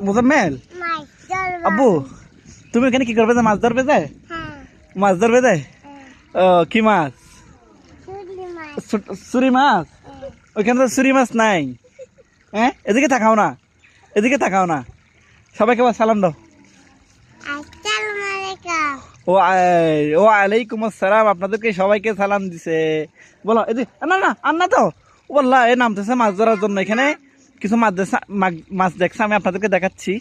মোজাম্মেল আব্বু তুমি এখানে কি করবে মাছ ধরবে যায়? মাছ ধরবে যায়? কি মাছ? চুরি মাছ? ওইখানে তো চুরি মাছ নাই। হ্যাঁ এদিকে তাকাও না, এদিকে তাকাও না। সবাইকে সালাম দাও। ও আলাইকুম আসসালাম, আপনাদেরকে সবাইকে সালাম দিছে। বলো এদিকে না না আর না তো বললা এ নামতেছে মাছ ধরার জন্য। এখানে কিছু মাছ দেখছে, আমি আপনাদেরকে দেখাচ্ছি।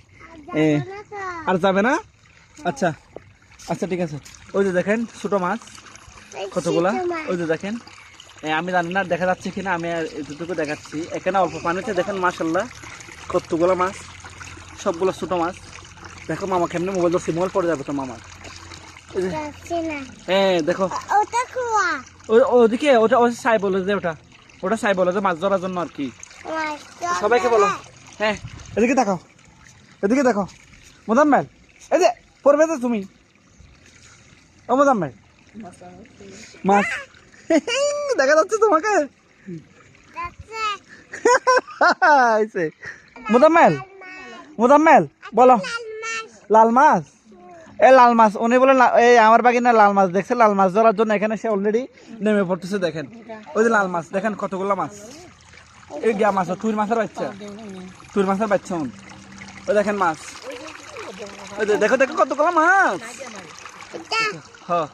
আর যাবে না? আচ্ছা আচ্ছা ঠিক আছে। ওই যে দেখেন ছোট মাছ কতগুলা, ওই যে দেখেন। আমি জানি না দেখা যাচ্ছে কিনা, আমি এতটুকু দেখাচ্ছি। এখানে অল্প পানিতে দেখেন মাশাআল্লাহ কতগুলো মাছ, সবগুলো ছোট মাছ। দেখো মামা কেমনে মোবাইল ধরছি, মোবাইল পড়ে যাবে তো মামা। হ্যাঁ দেখো ওদিকে, ওটা ওই সাই বলে যে, ওটা সাই বলে যে মাছ ধরার জন্য আর কি। সবাইকে বলো। হ্যাঁ এদিকে দেখো, এদিকে দেখো মোজাম্মেল, এই যে পড়বে তো তুমি। ও মোজাম্মেল মাছ দেখা যাচ্ছে তোমাকে? মোজাম্মেল, মোজাম্মেল বলো। লাল মাছ? এ লাল মাছ উনি বলে এই আমার বাগিনা লাল মাছ দেখছে। লাল মাছ ধরার জন্য এখানে সে অলরেডি নেমে পড়তেছে। দেখেন ওই যে লাল মাছ, দেখেন কতগুলো মাছ। এই গিয়া মাছ, তুই মাছের বাচ্চা, তুই মাছের বাচ্চা। ওই দেখেন মাছ, ওই দেখো দেখো কতগুলো মাছ। হ্যাঁ